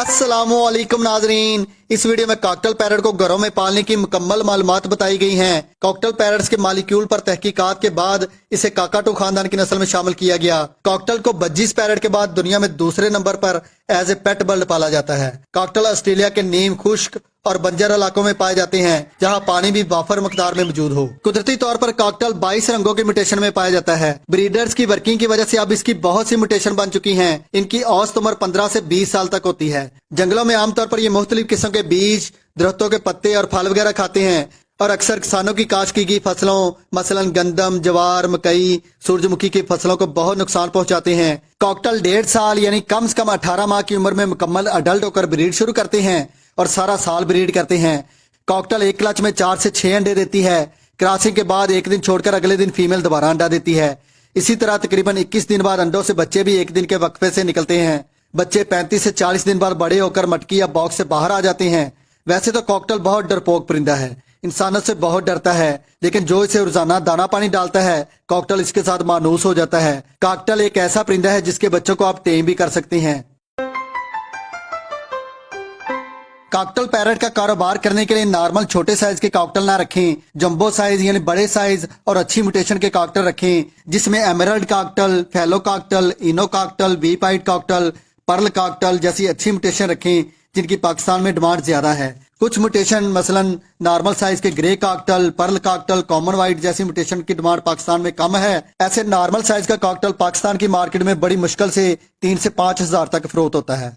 अस्सलामुअलैकुम नाजरीन, इस वीडियो में कॉकटेल पैरट को घरों में पालने की मुकम्मल मालूमात बताई गई हैं। कॉकटेल पैरट्स के मालिक्यूल पर तहकीकात के बाद इसे काकाटू खानदान की नस्ल में शामिल किया गया। कॉकटेल को बज्जिस पैरट के बाद दुनिया में दूसरे नंबर पर एज ए पेट बर्ड पाला जाता है। कॉकटेल ऑस्ट्रेलिया के नीम, खुश्क और बंजर इलाकों में पाए जाते हैं, जहां पानी भी वाफर मकदार में मौजूद हो। कुदरती तौर पर कॉकटेल 22 रंगों के म्यूटेशन में पाया जाता है। ब्रीडर्स की वर्किंग की वजह से अब इसकी बहुत सी म्यूटेशन बन चुकी हैं। इनकी औसत उम्र 15 से 20 साल तक होती है। जंगलों में आमतौर पर ये मुख्तलिफ किस्म के बीज, दरख्तों के पत्ते और फल वगैरह खाते हैं और अक्सर किसानों की काश्त की गई फसलों मसलन गंदम, जवार, मकई, सूरजमुखी की फसलों को बहुत नुकसान पहुंचाते हैं। कॉकटेल 1.5 साल यानी कम से कम 18 माह की उम्र में मुकम्मल अडल्ट होकर ब्रीड शुरू करते हैं और सारा साल ब्रीड करते हैं। कॉकटेल एक क्लच में 4 से 6 अंडे देती है। क्रॉसिंग के बाद एक दिन छोड़कर अगले दिन फीमेल दोबारा अंडा देती है। इसी तरह तकरीबन 21 दिन बाद अंडों से बच्चे भी एक दिन के वक्फे से निकलते हैं। बच्चे 35 से 40 दिन बाद बड़े होकर मटकी या बॉक्स से बाहर आ जाते हैं। वैसे तो कॉकटेल बहुत डरपोक परिंदा है, इंसानों से बहुत डरता है, लेकिन जो इसे रोजाना दाना पानी डालता है कॉकटेल इसके साथ मानूस हो जाता है। कॉकटेल एक ऐसा परिंदा है जिसके बच्चों को आप टेम भी कर सकते हैं। कॉकटेल पैरट का कारोबार करने के लिए नॉर्मल छोटे साइज के कॉकटेल ना रखें, जंबो साइज यानी बड़े साइज और अच्छी म्यूटेशन के कॉकटेल रखें, जिसमें emerald cockatiel, fallow cockatiel, ino cockatiel, वी पाइट कॉकटेल, पर्ल कॉकटेल जैसी अच्छी म्यूटेशन रखें जिनकी पाकिस्तान में डिमांड ज्यादा है। कुछ म्यूटेशन मसलन नॉर्मल साइज के grey cockatiel, pearl cockatiel, common white जैसी म्यूटेशन की डिमांड पाकिस्तान में कम है। ऐसे नॉर्मल साइज का कॉकटेल पाकिस्तान की मार्केट में बड़ी मुश्किल से 3 से 5 हजार तक फरोख्त होता है।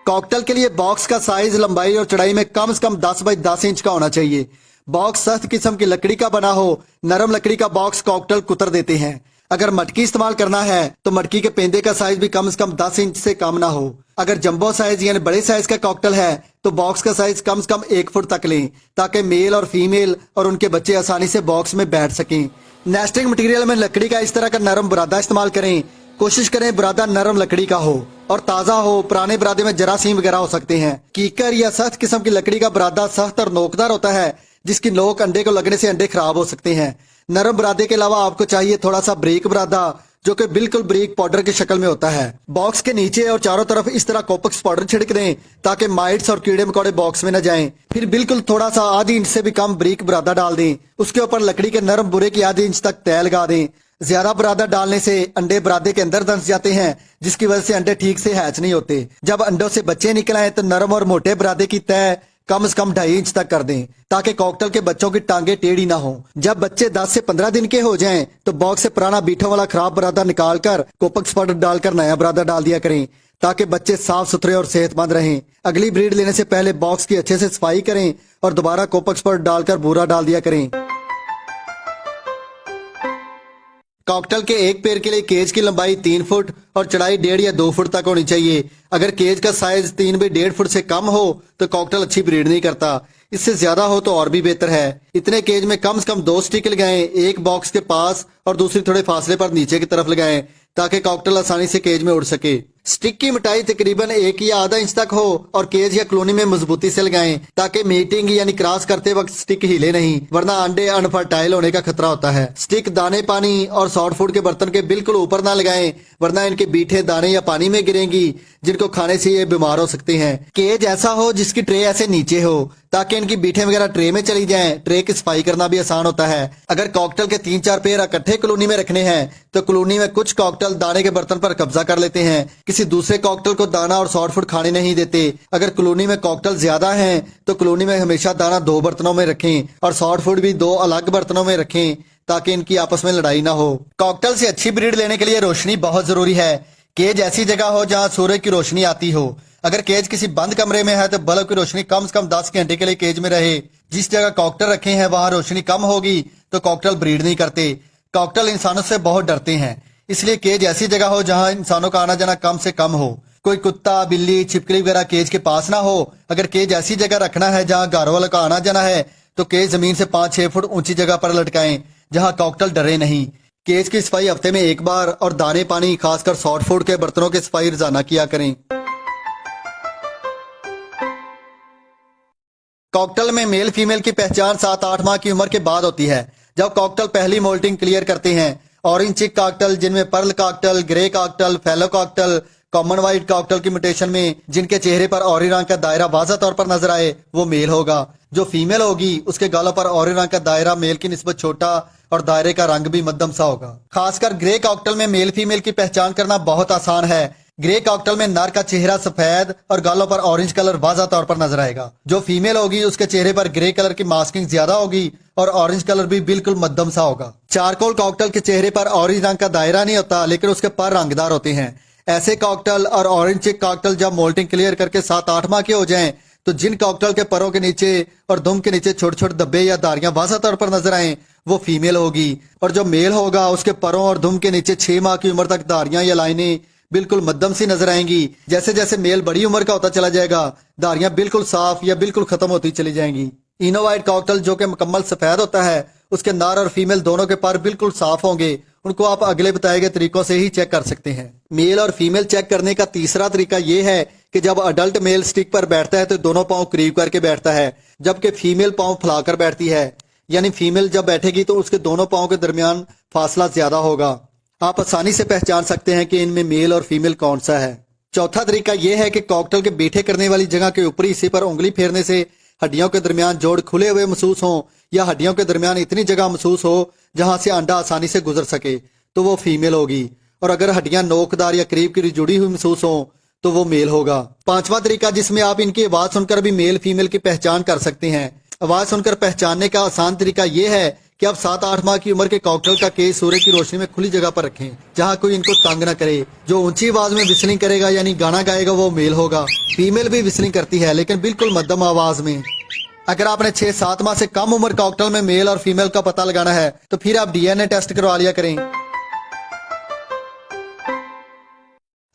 कॉकटेल के लिए बॉक्स का साइज, लंबाई और चौड़ाई में कम से कम 10 बाई 10 इंच का होना चाहिए। बॉक्स सख्त किस्म की लकड़ी का बना हो, नरम लकड़ी का बॉक्स कॉकटेल कुतर देते हैं। अगर मटकी इस्तेमाल करना है तो मटकी के पेंदे का साइज भी कम से कम 10 इंच से कम ना हो। अगर जंबो साइज यानी बड़े साइज का कॉकटेल है तो बॉक्स का साइज कम से कम 1 फुट तक लें, ताकि मेल और फीमेल और उनके बच्चे आसानी से बॉक्स में बैठ सकें। नेस्टिंग मटेरियल में लकड़ी का इस तरह का नरम बुरादा इस्तेमाल करें। कोशिश करें बुरादा नरम लकड़ी का हो और ताजा हो। पुराने बुरादे में जरासीम वगैरह हो सकते हैं। कीकर या सख्त किस्म की लकड़ी का बुरादा सख्त और नोकदार होता है, जिसकी नोक अंडे को लगने से अंडे खराब हो सकते हैं। नरम बुरादे के अलावा आपको चाहिए थोड़ा सा ब्रीक बुरादा, जो कि बिल्कुल ब्रीक पाउडर की शक्ल में होता है। बॉक्स के नीचे और चारों तरफ इस तरह कोपक्स पाउडर छिड़क दें ताकि माइट्स और कीड़े मकोड़े बॉक्स में न जाएं। फिर बिल्कुल थोड़ा सा आधी इंच से भी कम ब्रीक बुरादा डाल दें। उसके ऊपर लकड़ी के नरम बुरे की आधी इंच तक तय लगा दें। ज्यादा बुरादा डालने से अंडे बुरादे के अंदर दस जाते हैं, जिसकी वजह से अंडे ठीक से हैच नहीं होते। जब अंडों से बच्चे निकल आए तो नरम और मोटे बुरादे की तय कम से कम 2.5 इंच तक कर दें, ताकि कॉकटेल के बच्चों की टांगे टेढ़ी ना हो। जब बच्चे 10 से 15 दिन के हो जाएं तो बॉक्स से पुराना बीठों वाला खराब बुरादा निकालकर कोपक्स पाउडर डालकर नया बुरादा डाल दिया करें, ताकि बच्चे साफ सुथरे और सेहतमंद रहें। अगली ब्रीड लेने से पहले बॉक्स की अच्छे से सफाई करें और दोबारा कोपक्स पाउडर डालकर बूरा डाल दिया करें। कॉकटेल के एक पैर के लिए केज की लंबाई 3 फुट और चौड़ाई 1.5 या 2 फुट तक होनी चाहिए। अगर केज का साइज 3 बाई 1.5 फुट से कम हो तो कॉकटेल अच्छी ब्रीड नहीं करता। इससे ज्यादा हो तो और भी बेहतर है। इतने केज में कम से कम 2 स्टिक लगाएं, एक बॉक्स के पास और दूसरी थोड़े फासले पर नीचे की तरफ लगाएं, ताकि कॉकटेल आसानी से केज में उड़ सके। स्टिक की मोटाई तकरीबन 1 या आधा इंच तक हो और केज या कॉलोनी में मजबूती से लगाएं, ताकि मीटिंग यानी क्रॉस करते वक्त स्टिक हिले नहीं, वरना अंडे अनफर्टाइल होने का खतरा होता है। स्टिक दाने, पानी और सॉफ्ट फूड के बर्तन के बिल्कुल ऊपर ना लगाएं, वरना इनके बीठे दाने या पानी में गिरेंगी, जिनको खाने से ये बीमार हो सकते हैं। केज ऐसा हो जिसकी ट्रे ऐसे नीचे हो, ताकि इनकी बीठे वगैरह ट्रे में चली जाएं। ट्रे की सफाई करना भी आसान होता है। अगर कॉकटेल के 3-4 पेयर इकट्ठे कॉलोनी में रखने हैं तो कॉलोनी में कुछ कॉकटेल दाने के बर्तन पर कब्जा कर लेते हैं, किसी दूसरे कॉकटेल को दाना और सॉफ्ट फूड खाने नहीं देते। अगर कॉलोनी में कॉकटेल ज्यादा हैं तो कॉलोनी में हमेशा दाना 2 बर्तनों में रखें और सॉफ्ट फूड भी 2 अलग बर्तनों में रखें, ताकि इनकी आपस में लड़ाई ना हो। कॉकटेल से अच्छी ब्रीड लेने के लिए रोशनी बहुत जरूरी है। केज ऐसी जगह हो जहां सूर्य की रोशनी आती हो। अगर केज किसी बंद कमरे में है तो बल्ब की रोशनी कम से कम 10 घंटे के लिए केज में रहे। जिस जगह कॉकटेल रखे हैं वहां रोशनी कम होगी तो कॉकटेल ब्रीड नहीं करते। कॉकटेल इंसानों से बहुत डरते हैं, इसलिए केज ऐसी जगह हो जहां इंसानों का आना जाना कम से कम हो। कोई कुत्ता, बिल्ली, छिपकली वगैरह केज के पास ना हो। अगर केज ऐसी जगह रखना है जहां घर वालों का आना जाना है तो केज जमीन से 5-6 फुट ऊंची जगह पर लटकाएं, जहां कॉकटेल डरे नहीं। केज की सफाई हफ्ते में 1 बार और दाने पानी खासकर सॉफ्ट फूड के बर्तनों की सफाई रोजाना किया करें। कॉकटेल में मेल फीमेल की पहचान 7-8 माह की उम्र के बाद होती है, जब कॉकटेल पहली मोल्टिंग क्लियर करते हैं। ऑरेंज चिक कॉकटेल, जिनमें pearl cockatiel, grey cockatiel, fallow cockatiel, common white cockatiel की म्यूटेशन में जिनके चेहरे पर ऑरेंज रंग का दायरा वाज़ा तौर पर नजर आए वो मेल होगा। जो फीमेल होगी उसके गालों पर ऑरेंज रंग का दायरा मेल की निस्बत छोटा और दायरे का रंग भी मध्यम सा होगा। खासकर ग्रे कॉकटेल में मेल फीमेल की पहचान करना बहुत आसान है। ग्रे कॉकटेल में नर का चेहरा सफेद और गालों पर ऑरेंज कलर वाज़ा तौर पर नजर आएगा। जो फीमेल होगी उसके चेहरे पर ग्रे कलर की मास्किंग ज्यादा होगी और ऑरेंज कलर भी बिल्कुल मध्यम सा होगा। चारकोल कॉकटेल के चेहरे पर ऑरेंज रंग का दायरा नहीं होता, लेकिन उसके पर रंगदार होते हैं। ऐसे कॉकटेल और ऑरेंज चिक कॉकटेल जब मोल्टिंग क्लियर करके 7-8 माह के हो जाएं, तो जिन कॉकटेल के परों के नीचे और दुम के नीचे छोटे छोटे धब्बे या धारियां वाज़ा तौर पर नजर आए वो फीमेल होगी। और जो मेल होगा उसके परों और दुम के नीचे 6 माह की उम्र तक धारियां या लाइनें बिल्कुल मध्यम सी नजर आएंगी। जैसे जैसे मेल बड़ी उम्र का होता चला जाएगा धारियां बिल्कुल साफ या बिल्कुल खत्म होती चली जाएंगी। इनोवाइट कॉकटेल जो कि मुकम्मल सफेद होता है उसके नर और फीमेल दोनों के पर बिल्कुल साफ होंगे। उनको आप अगले बताए गए तरीकों से ही चेक कर सकते हैं। मेल और फीमेल चेक करने का तीसरा तरीका ये है कि जब अडल्ट मेल स्टिक पर बैठता है तो दोनों पांव करीब करके बैठता है, जबकि फीमेल पांव फैलाकर बैठती है। यानी फीमेल जब बैठेगी तो उसके दोनों पांव के दरमियान फासला ज्यादा होगा। आप आसानी से पहचान सकते हैं कि इनमें मेल और फीमेल कौन सा है। चौथा तरीका यह है कि कॉकटेल के बैठे करने वाली जगह के ऊपरी हिस्से पर उंगली फेरने से हड्डियों के दरमियान जोड़ खुले हुए महसूस हो या हड्डियों के दरमियान इतनी जगह महसूस हो जहां से अंडा आसानी से गुजर सके तो वो फीमेल होगी। और अगर हड्डियां नोकदार या करीब करीब जुड़ी हुई महसूस हो तो वो मेल होगा। पांचवा तरीका जिसमें आप इनकी आवाज सुनकर भी मेल फीमेल की पहचान कर सकते हैं। आवाज सुनकर पहचानने का आसान तरीका यह है कि आप 7-8 माह की उम्र के कॉकटेल का केस सूर्य की रोशनी में खुली जगह पर रखें जहां कोई इनको तंग न करे। जो ऊंची आवाज में विस्लिंग करेगा यानी गाना गाएगा वो मेल होगा। फीमेल भी विस्लिंग करती है लेकिन बिल्कुल मध्यम आवाज में। अगर आपने 6-7 माह से कम उम्र कॉकटेल में मेल और फीमेल का पता लगाना है तो फिर आप DNA टेस्ट करवा लिया करें।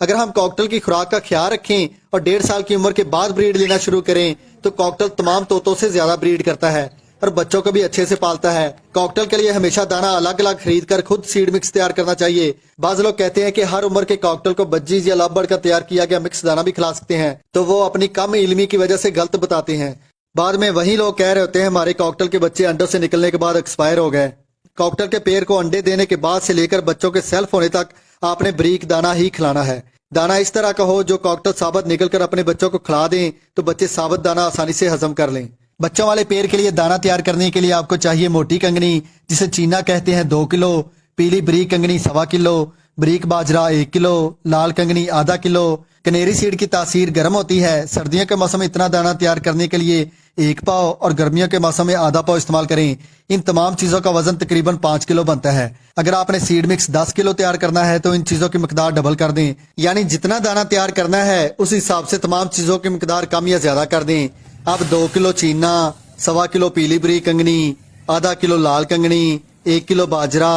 अगर हम कॉकटेल की खुराक का ख्याल रखें और 1.5 साल की उम्र के बाद ब्रीड लेना शुरू करें तो कॉकटेल तमाम तोतों से ज्यादा ब्रीड करता है और बच्चों को भी अच्छे से पालता है। कॉकटेल के लिए हमेशा दाना अलग अलग खरीद कर खुद सीड मिक्स तैयार करना चाहिए। बाज लोग कहते हैं कि हर उम्र के कॉकटेल को बज्जीज या लवबर्ड का तैयार किया गया मिक्स दाना भी खिला सकते हैं, तो वो अपनी कम इल्मी की वजह से गलत बताते हैं। बाद में वही लोग कह रहे होते हैं हमारे कॉकटेल के बच्चे अंडों से निकलने के बाद एक्सपायर हो गए। कॉकटेल के पेड़ को अंडे देने के बाद से लेकर बच्चों के सेल्फ होने तक आपने ब्रीक दाना ही खिलाना है। दाना इस तरह का हो जो कॉकटेल साबुत निकल कर अपने बच्चों को खिला दें तो बच्चे साबुत दाना आसानी से हजम कर लें। बच्चों वाले पेड़ के लिए दाना तैयार करने के लिए आपको चाहिए मोटी कंगनी जिसे चीना कहते हैं 2 किलो, पीली बरीक कंगनी 1.25 किलो, बरीक बाजरा 1 किलो, लाल कंगनी आधा किलो। कनेरी सीड की तासीर गर्म होती है। सर्दियों के मौसम में इतना दाना तैयार करने के लिए 1 पाव और गर्मियों के मौसम में आधा पाव इस्तेमाल करें। इन तमाम चीजों का वजन तकरीबन 5 किलो बनता है। अगर आपने सीड मिक्स 10 किलो तैयार करना है तो इन चीजों की मिकदार डबल कर दें, यानी जितना दाना तैयार करना है उस हिसाब से तमाम चीजों की मिकदार कम या ज्यादा कर दें। अब 2 किलो चीना, 1.25 किलो पीली बरीक कंगनी, आधा किलो लाल कंगनी, 1 किलो बाजरा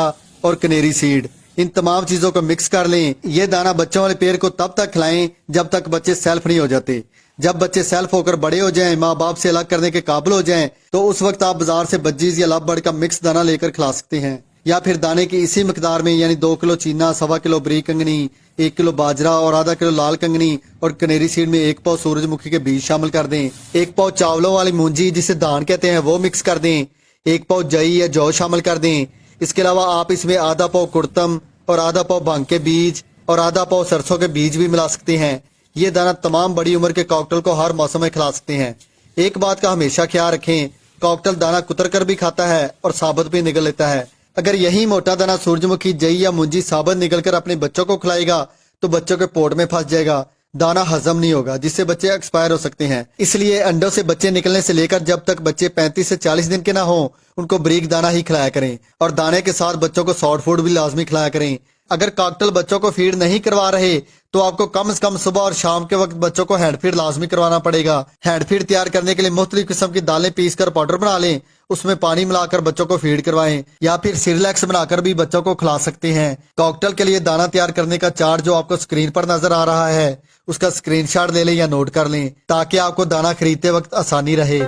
और कनेरी सीड, इन तमाम चीजों को मिक्स कर लें। ये दाना बच्चों वाले पेड़ को तब तक खिलाएं जब तक बच्चे सेल्फ नहीं हो जाते। जब बच्चे सेल्फ होकर बड़े हो जाएं, माँ बाप से अलग करने के काबिल हो जाएं, तो उस वक्त आप बाजार से बज्जीज या लवबर्ड का मिक्स दाना लेकर खिला सकते हैं। या फिर दाने की इसी मिकदार में यानी 2 किलो चीना, 1.25 किलो बरीक कंगनी, 1 किलो बाजरा और आधा किलो लाल कंगनी और कनेरी सीड में 1 पाव सूरजमुखी के बीज शामिल कर दें। 1 पाव चावलों वाली मूंजी जिसे धान कहते हैं वो मिक्स कर दें। 1 पाव जई या जौ शामिल कर दें। इसके अलावा आप इसमें आधा पाव कुर्तम और आधा पाव भांग के बीज और आधा पाव सरसों के बीज भी मिला सकते हैं। ये दाना तमाम बड़ी उम्र के कॉकटेल को हर मौसम में खिला सकते हैं। एक बात का हमेशा ख्याल रखें, कॉकटेल दाना कुतर कर भी खाता है और साबुत भी निगल लेता है। अगर यही मोटा दाना सूरजमुखी, जई या मूंजी साबुत निगल कर अपने बच्चों को खिलाएगा तो बच्चों के पोट में फंस जाएगा, दाना हजम नहीं होगा जिससे बच्चे एक्सपायर हो सकते हैं। इसलिए अंडों से बच्चे निकलने से लेकर जब तक बच्चे 35 से 40 दिन के ना हो उनको ब्रीक दाना ही खिलाया करें और दाने के साथ बच्चों को सॉफ्ट फूड भी लाजमी खिलाया करें। अगर कॉकटेल बच्चों को फीड नहीं करवा रहे तो आपको कम से कम सुबह और शाम के वक्त बच्चों को हैंड फीड लाजमी करवाना पड़ेगा। हैंड फीड तैयार करने के लिए मुख्तलिफ किस्म की दालें पीस कर पाउडर बना लें, उसमें पानी मिलाकर बच्चों को फीड करवाएं या फिर सिरलैक्स बनाकर भी बच्चों को खिला सकते हैं। कॉकटेल के लिए दाना तैयार करने का चार्ट जो आपको स्क्रीन पर नजर आ रहा है उसका स्क्रीनशॉट ले लें या नोट कर लें ताकि आपको दाना खरीदते वक्त आसानी रहे।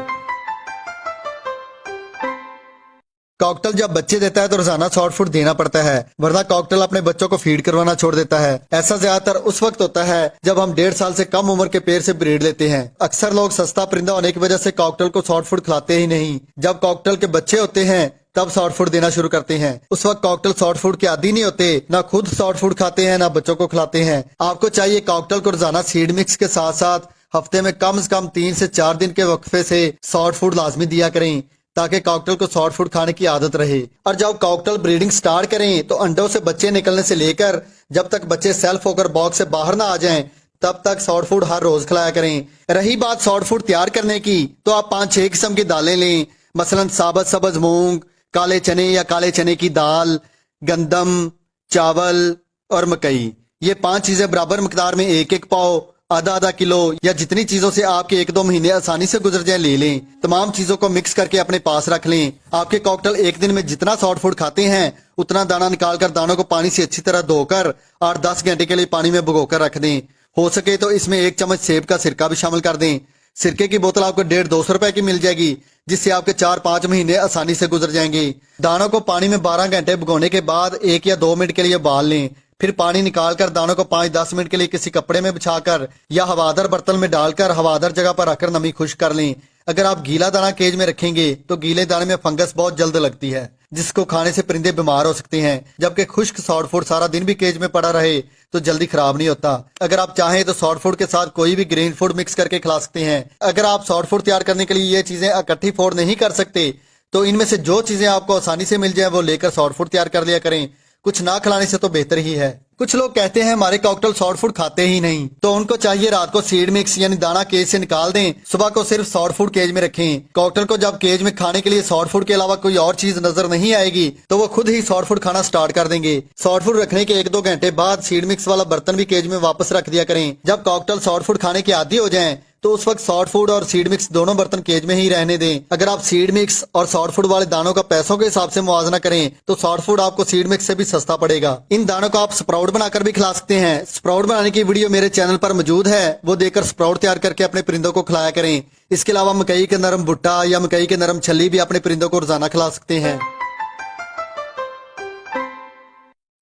कॉकटेल जब बच्चे देता है तो रोजाना सॉफ्ट फूड देना पड़ता है, वरना कॉकटेल अपने बच्चों को फीड करवाना छोड़ देता है। ऐसा ज्यादातर उस वक्त होता है जब हम 1.5 साल से कम उम्र के पेड़ से ब्रीड लेते हैं। अक्सर लोग सस्ता परिंदा होने की वजह से कॉकटेल को सॉफ्ट फूड खिलाते ही नहीं। जब कॉकटेल के बच्चे होते हैं तब सॉफ्ट फूड देना शुरू करते हैं। उस वक्त कॉकटेल सॉफ्ट फूड के आदी नहीं होते, ना खुद सॉफ्ट फूड खाते हैं, ना बच्चों को खिलाते हैं। आपको चाहिए कॉकटेल को रोजाना सीड मिक्स के साथ साथ हफ्ते में कम से कम 3 से 4 दिन के वक्फे से सॉफ्ट फूड लाजमी दिया करें, ताकि कॉकटेल को सॉफ्ट फूड खाने की आदत रहे। और जब कॉकटेल ब्रीडिंग स्टार्ट करें तो अंडों से बच्चे निकलने से लेकर जब तक बच्चे सेल्फ होकर बॉक्स से बाहर ना आ जाएं, तब तक सॉफ्ट फूड हर रोज खिलाया करें। रही बात सॉफ्ट फूड तैयार करने की, तो आप 5-6 किस्म की दालें लें, मसलन साबुत सब्ज मूंग, काले चने या काले चने की दाल, गंदम, चावल और मकई। ये 5 चीजें बराबर मिकदार में 1-1 पाव, आधा किलो या जितनी चीजों से आपके 1-2 महीने आसानी से गुजर जाए ले लें। तमाम चीजों को मिक्स करके अपने पास रख लें। आपके कॉकटेल एक दिन में जितना सॉफ्ट फूड खाते हैं उतना दाना निकालकर दानों को पानी से अच्छी तरह धोकर 8-10 घंटे के लिए पानी में भिगोकर रख दें। हो सके तो इसमें 1 चम्मच सेब का सिरका भी शामिल कर दें। सिरके की बोतल आपको 150-200 रुपए की मिल जाएगी, जिससे आपके 4-5 महीने आसानी से गुजर जाएंगे। दानों को पानी में 12 घंटे भिगोने के बाद 1 या 2 मिनट के लिए उबाल लें। फिर पानी निकालकर दानों को 5-10 मिनट के लिए किसी कपड़े में बिछाकर या हवादार बर्तन में डालकर हवादार जगह पर रखकर नमी खुश्क कर लें। अगर आप गीला दाना केज में रखेंगे तो गीले दाने में फंगस बहुत जल्द लगती है, जिसको खाने से परिंदे बीमार हो सकते हैं, जबकि खुश्क सॉफ्ट फूड सारा दिन भी केज में पड़ा रहे तो जल्दी खराब नहीं होता। अगर आप चाहें तो सॉफ्ट फूड के साथ कोई भी ग्रीन फूड मिक्स करके खिला सकते हैं। अगर आप सॉफ्ट फूड तैयार करने के लिए ये चीजें इकट्ठी फोड़ नहीं कर सकते तो इनमें से जो चीजें आपको आसानी से मिल जाए वो लेकर सॉफ्ट फूड तैयार कर लिया करें। कुछ ना खिलाने से तो बेहतर ही है। कुछ लोग कहते हैं हमारे कॉकटेल सॉफ्ट फूड खाते ही नहीं, तो उनको चाहिए रात को सीड मिक्स यानी दाना केज से निकाल दें, सुबह को सिर्फ सॉफ्ट फूड केज में रखें। कॉकटेल को जब केज में खाने के लिए सॉफ्ट फूड के अलावा कोई और चीज नजर नहीं आएगी तो वो खुद ही सॉफ्ट फूड खाना स्टार्ट कर देंगे। सॉफ्ट फूड रखने के 1-2 घंटे बाद सीड मिक्स वाला बर्तन भी केज में वापस रख दिया करें। जब कॉकटेल सॉफ्ट फूड खाने के आदी हो जाएं तो उस वक्त सॉफ्ट फूड और सीड मिक्स दोनों बर्तन केज में ही रहने दें। अगर आप सीड मिक्स और सॉफ्ट फूड वाले दानों का पैसों के हिसाब से मुआवजा करें तो सॉफ्ट फूड आपको सीड मिक्स से भी सस्ता पड़ेगा। इन दानों को आप स्प्राउट बनाकर भी खिला सकते हैं। स्प्राउट बनाने की वीडियो मेरे चैनल पर मौजूद है, वो देखकर स्प्राउट तैयार करके अपने परिंदों को खिलाया करें। इसके अलावा मकई के नरम भुट्टा या मकई के नरम छल्ली भी अपने परिंदों को रोजाना खिला सकते हैं।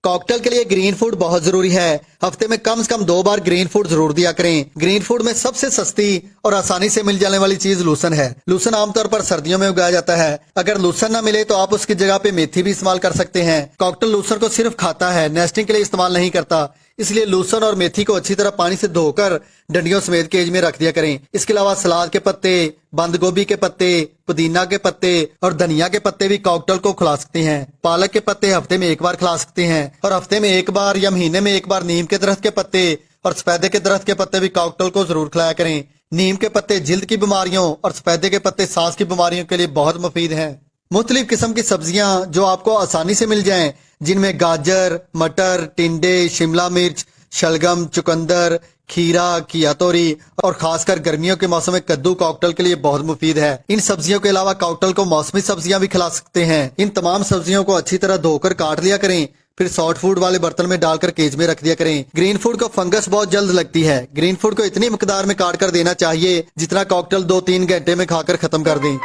कॉकटेल के लिए ग्रीन फूड बहुत जरूरी है। हफ्ते में कम से कम 2 बार ग्रीन फूड जरूर दिया करें। ग्रीन फूड में सबसे सस्ती और आसानी से मिल जाने वाली चीज लूसन है। लूसन आमतौर पर सर्दियों में उगाया जाता है। अगर लूसन न मिले तो आप उसकी जगह पे मेथी भी इस्तेमाल कर सकते हैं। कॉकटेल लूसन को सिर्फ खाता है, नेस्टिंग के लिए इस्तेमाल नहीं करता, इसलिए लूसन और मेथी को अच्छी तरह पानी से धोकर डंडियों समेत केज में रख दिया करें। इसके अलावा सलाद के पत्ते, बंद गोभी के पत्ते, पुदीना के पत्ते और धनिया के पत्ते भी कॉकटेल को खिला सकते हैं। पालक के पत्ते हफ्ते में 1 बार खिला सकते हैं और हफ्ते में 1 बार या महीने में 1 बार नीम के दरख्त के पत्ते और सफेदे के दरख्त के पत्ते भी कॉकटेल को जरूर खिलाया करें। नीम के पत्ते जिल्द की बीमारियों और सफेदे के पत्ते सांस की बीमारियों के लिए बहुत मुफीद हैं। मुख्तलिफ किस्म की सब्जियां जो आपको आसानी से मिल जाएं, जिनमें गाजर, मटर, टिंडे, शिमला मिर्च, शलगम, चुकंदर, खीरा, घिया तोरी और खासकर गर्मियों के मौसम में कद्दू कॉकटेल के लिए बहुत मुफीद है। इन सब्जियों के अलावा कॉकटेल को मौसमी सब्जियां भी खिला सकते हैं। इन तमाम सब्जियों को अच्छी तरह धोकर काट लिया करें, फिर सॉफ्ट फूड वाले बर्तन में डालकर केज में रख दिया करें। ग्रीन फूड को फंगस बहुत जल्द लगती है। ग्रीन फूड को इतनी मकदार में काट कर देना चाहिए जितना कॉकटेल 2-3 घंटे में खाकर खत्म कर दें।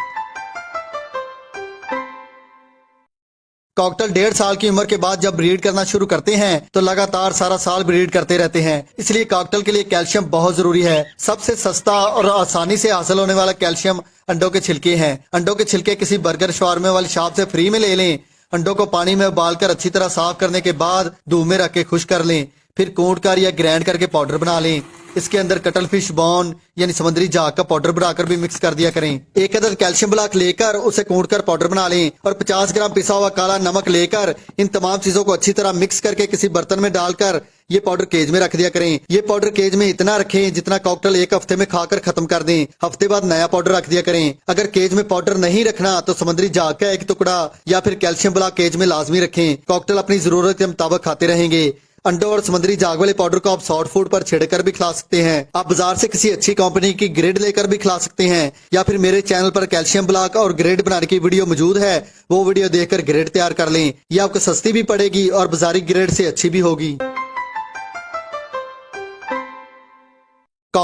कॉकटेल 1.5 साल की उम्र के बाद जब ब्रीड करना शुरू करते हैं तो लगातार सारा साल ब्रीड करते रहते हैं, इसलिए कॉकटेल के लिए कैल्शियम बहुत जरूरी है। सबसे सस्ता और आसानी से हासिल होने वाला कैल्शियम अंडों के छिलके हैं। अंडों के छिलके किसी बर्गर शवारमे वाली शॉप से फ्री में ले लें। अंडों को पानी में उबालकर अच्छी तरह साफ करने के बाद धूप में रख के खुश्क कर लें, फिर कूट कर या ग्राइंड करके पाउडर बना लें। इसके अंदर कटल फिश बोन यानी समुद्री झाग का पाउडर बनाकर भी मिक्स कर दिया करें। 1 अदद कैल्शियम ब्लॉक लेकर उसे कूट कर पाउडर बना लें और 50 ग्राम पिसा हुआ काला नमक लेकर इन तमाम चीजों को अच्छी तरह मिक्स करके किसी बर्तन में डालकर ये पाउडर केज में रख दिया करें। ये पाउडर केज में इतना रखें जितना कॉकटेल 1 हफ्ते में खाकर खत्म कर दें। हफ्ते बाद नया पाउडर रख दिया करें। अगर केज में पाउडर नहीं रखना तो समुद्री झाग का 1 टुकड़ा या फिर कैल्शियम ब्लॉक केज में लाजमी रखें। कॉकटेल अपनी जरूरत के मुताबिक खाते रहेंगे। अंडों और समुद्री झाग वाले पाउडर को आप सॉफ्ट फूड पर छिड़कर भी खिला सकते हैं। आप बाजार से किसी अच्छी कंपनी की ग्रेड लेकर भी खिला सकते हैं, या फिर मेरे चैनल पर कैल्शियम ब्लॉक और ग्रेड बनाने की वीडियो मौजूद है, वो वीडियो देखकर ग्रेड तैयार कर लें। ये आपको सस्ती भी पड़ेगी और बाजारी ग्रेड से अच्छी भी होगी।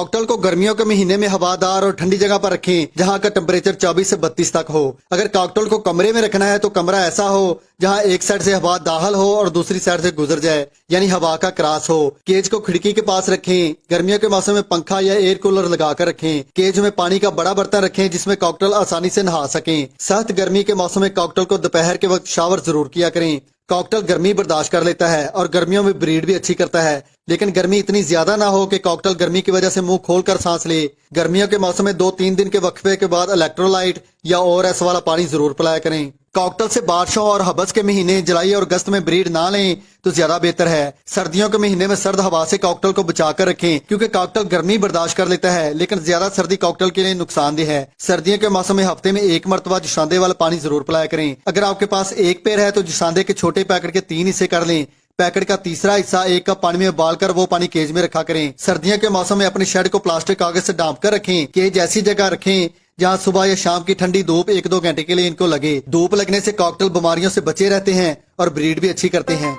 कॉकटेल को गर्मियों के महीने में हवादार और ठंडी जगह पर रखें जहां का टेम्परेचर 24 से 32 तक हो। अगर कॉकटेल को कमरे में रखना है तो कमरा ऐसा हो जहां एक साइड से हवा दाखिल हो और दूसरी साइड से गुजर जाए, यानी हवा का क्रॉस हो। केज को खिड़की के पास रखें। गर्मियों के मौसम में पंखा या एयर कूलर लगाकर रखें। केज में पानी का बड़ा बर्तन रखें जिसमें कॉकटेल आसानी से नहा सकें। सख्त गर्मी के मौसम में कॉकटेल को दोपहर के वक्त शावर जरूर किया करें। कॉकटेल गर्मी बर्दाश्त कर लेता है और गर्मियों में ब्रीड भी अच्छी करता है, लेकिन गर्मी इतनी ज्यादा ना हो कि कॉकटेल गर्मी की वजह से मुंह खोलकर सांस ले। गर्मियों के मौसम में 2-3 दिन के वक्फे के बाद इलेक्ट्रोलाइट या ORS वाला पानी जरूर पिलाया करें। कॉकटेल से बारिशों और हबस के महीने जुलाई और अगस्त में ब्रीड ना लें तो ज्यादा बेहतर है। सर्दियों के महीने में सर्द हवा से कॉकटेल को बचाकर रखें क्योंकि कॉकटेल गर्मी बर्दाश्त कर लेता है, लेकिन ज्यादा सर्दी कॉकटेल के लिए नुकसानदेह है। सर्दियों के मौसम में हफ्ते में 1 मरतबा जुशांदे वाला पानी जरूर पिलाया करें। अगर आपके पास 1 पेड़ है तो जुशांदे के छोटे पैकेट के 3 हिस्से कर लें। पैकेट का तीसरा हिस्सा 1 कप पानी में उबालकर वो पानी केज में रखा करें। सर्दियों के मौसम में अपने शेड को प्लास्टिक कागज से ढांप कर रखें। केज ऐसी जगह रखें जहां सुबह या शाम की ठंडी धूप 1-2 घंटे के लिए इनको लगे। धूप लगने से कॉकटेल बीमारियों से बचे रहते हैं और ब्रीड भी अच्छी करते हैं।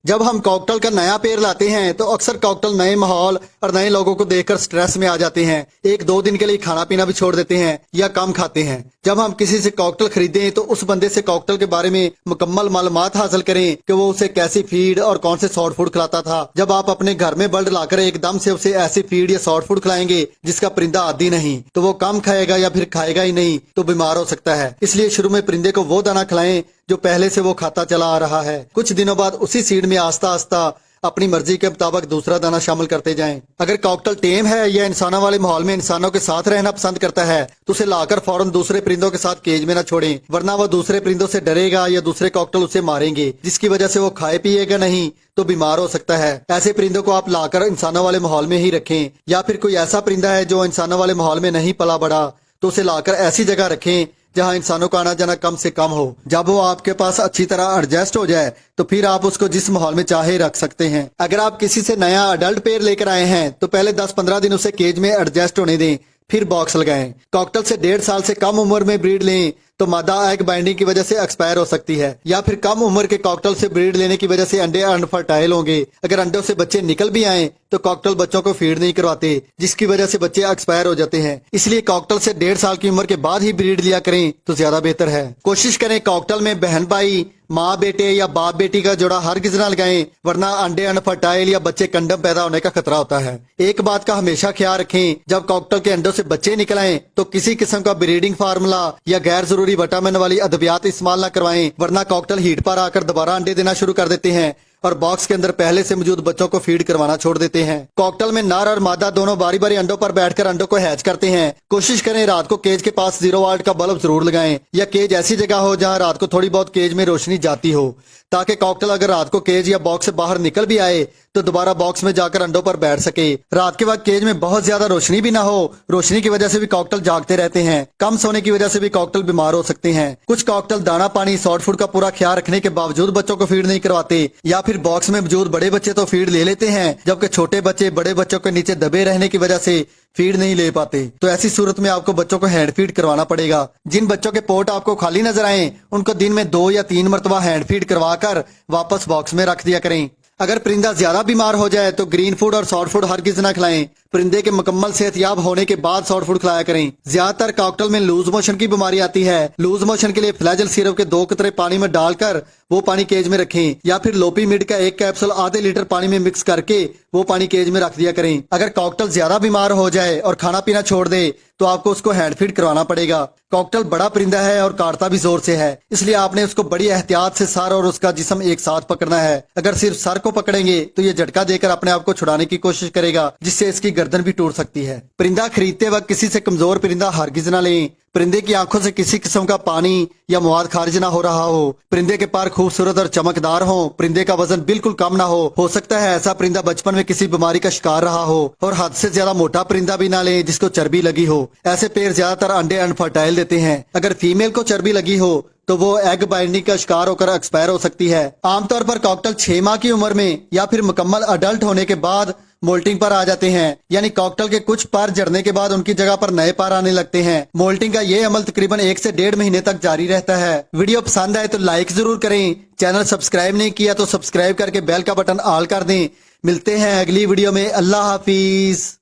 जब हम कॉकटेल का नया पेड़ लाते हैं तो अक्सर कॉकटेल नए माहौल और नए लोगों को देखकर स्ट्रेस में आ जाते हैं। 1-2 दिन के लिए खाना पीना भी छोड़ देते हैं या कम खाते हैं। जब हम किसी से कॉकटेल खरीदें तो उस बंदे से कॉकटेल के बारे में मुकम्मल मालूमात हासिल करें कि वो उसे कैसी फीड और कौन से सॉफ्ट फूड खिलाता था। जब आप अपने घर में बर्ड लाकर एकदम से उसे ऐसी फीड या सॉफ्ट फूड खिलाएंगे जिसका परिंदा आदी नहीं, तो वो कम खाएगा या फिर खाएगा ही नहीं, तो बीमार हो सकता है। इसलिए शुरू में परिंदे को वो दाना खिलाएं जो पहले से वो खाता चला आ रहा है। कुछ दिनों बाद उसी सीड में आस्ता आस्ता अपनी मर्जी के मुताबिक दूसरा दाना शामिल करते जाएं। अगर कॉकटेल टेम है या इंसानों वाले माहौल में इंसानों के साथ रहना पसंद करता है तो उसे लाकर फौरन दूसरे परिंदों के साथ केज में न छोड़ें, वरना वो दूसरे परिंदों से डरेगा या दूसरे कॉकटेल उसे मारेंगे, जिसकी वजह से वो खाए पिएगा नहीं तो बीमार हो सकता है। ऐसे परिंदों को आप लाकर इंसानों वाले माहौल में ही रखें। या फिर कोई ऐसा परिंदा है जो इंसानों वाले माहौल में नहीं पला बढ़ा तो उसे लाकर ऐसी जगह रखें जहां इंसानों का आना जाना कम से कम हो। जब वो आपके पास अच्छी तरह एडजस्ट हो जाए तो फिर आप उसको जिस माहौल में चाहे रख सकते हैं। अगर आप किसी से नया अडल्ट पेयर लेकर आए हैं तो पहले 10-15 दिन उसे केज में एडजस्ट होने दें, फिर बॉक्स लगाएं। कॉकटेल से 1.5 साल से कम उम्र में ब्रीड लें तो मादा एग बाइंडिंग की वजह से एक्सपायर हो सकती है, या फिर कम उम्र के कॉकटेल से ब्रीड लेने की वजह से अंडे अनफर्टाइल होंगे। अगर अंडों से बच्चे निकल भी आए तो कॉकटेल बच्चों को फीड नहीं करवाते, जिसकी वजह से बच्चे एक्सपायर हो जाते हैं। इसलिए कॉकटेल से 1.5 साल की उम्र के बाद ही ब्रीड लिया करें तो ज्यादा बेहतर है। कोशिश करें कॉकटेल में बहन भाई, माँ बेटे या बाप बेटी का जोड़ा हरगिज ना लगाएं, वरना अंडे अनफर्टाइल या बच्चे कंडम पैदा होने का खतरा होता है। एक बात का हमेशा ख्याल रखें, जब कॉकटेल के अंडों से बच्चे निकल आए तो किसी किस्म का ब्रीडिंग फार्मूला या गैर जरूरी विटामिन वाली अद्वियात इस्तेमाल न करवाएं, वरना कॉकटेल हीट पर आकर दोबारा अंडे देना शुरू कर देते हैं और बॉक्स के अंदर पहले से मौजूद बच्चों को फीड करवाना छोड़ देते हैं। कॉकटेल में नर और मादा दोनों बारी बारी अंडों पर बैठकर अंडों को हैच करते हैं। कोशिश करें रात को केज के पास 0 वाट का बल्ब जरूर लगाएं, या केज ऐसी जगह हो जहां रात को थोड़ी बहुत केज में रोशनी जाती हो, ताकि कॉकटेल अगर रात को केज या बॉक्स से बाहर निकल भी आए तो दोबारा बॉक्स में जाकर अंडों पर बैठ सके। रात के वक्त केज में बहुत ज्यादा रोशनी भी ना हो, रोशनी की वजह से भी कॉकटेल जागते रहते हैं। कम सोने की वजह से भी कॉकटेल बीमार हो सकते हैं। कुछ कॉकटेल दाना पानी सॉफ्ट फूड का पूरा ख्याल रखने के बावजूद बच्चों को फीड नहीं करवाते, या फिर बॉक्स में मौजूद बड़े बच्चे तो फीड ले लेते हैं जबकि छोटे बच्चे बड़े बच्चों के नीचे दबे रहने की वजह से फीड नहीं ले पाते। तो ऐसी सूरत में आपको बच्चों को हैंड फीड करवाना पड़ेगा। जिन बच्चों के पोट आपको खाली नजर आए उनको दिन में 2 या 3 मरतबा हैंड फीड करवाकर वापस बॉक्स में रख दिया करें। अगर परिंदा ज्यादा बीमार हो जाए तो ग्रीन फूड और सॉफ्ट फूड हरगिज न खिलाएं। परिंदे के मुकम्मल सेहतयाब होने के बाद सॉफ्ट फूड खिलाया करें। ज्यादातर कॉकटेल में लूज मोशन की बीमारी आती है। लूज मोशन के लिए फ्लैजल सिरप के 2 कतरे पानी में डालकर वो पानी केज में रखें, या फिर लोपीमिड का 1 कैप्सूल आधे लीटर पानी में मिक्स करके वो पानी केज में रख दिया करें। अगर कॉकटेल ज्यादा बीमार हो जाए और खाना पीना छोड़ दे तो आपको उसको हैंड फीड करवाना पड़ेगा। कॉकटेल बड़ा परिंदा है और काटता भी जोर से है, इसलिए आपने उसको बड़ी एहतियात से सर और उसका जिस्म एक साथ पकड़ना है। अगर सिर्फ सर को पकड़ेंगे तो ये झटका देकर अपने आप को छुड़ाने की कोशिश करेगा, जिससे इसकी गर्दन भी टूट सकती है। परिंदा खरीदते वक्त किसी से कमजोर परिंदा हरगिज न लें। परिंदे की आंखों से किसी किस्म का पानी या मवाद खारिज ना हो रहा हो। परिंदे के पर खूबसूरत और चमकदार हो। परिंदे का वजन बिल्कुल कम ना हो सकता है ऐसा परिंदा बचपन में किसी बीमारी का शिकार रहा हो। और हद से ज्यादा मोटा परिंदा भी ना लें जिसको चर्बी लगी हो। ऐसे पेड़ ज्यादातर अंडे अनफर्टाइल देते हैं। अगर फीमेल को चर्बी लगी हो तो वो एग बाइंडिंग का शिकार होकर एक्सपायर हो सकती है। आमतौर पर कॉकटेल 6 माह की उम्र में या फिर मुकम्मल अडल्ट होने के बाद मोल्टिंग पर आ जाते हैं, यानी कॉकटेल के कुछ पर झड़ने के बाद उनकी जगह पर नए पर आने लगते हैं। मोल्टिंग का ये अमल तकरीबन 1 से 1.5 महीने तक जारी रहता है। वीडियो पसंद आए तो लाइक जरूर करें। चैनल सब्सक्राइब नहीं किया तो सब्सक्राइब करके बेल का बटन ऑल कर दें। मिलते हैं अगली वीडियो में। अल्लाह हाफिज।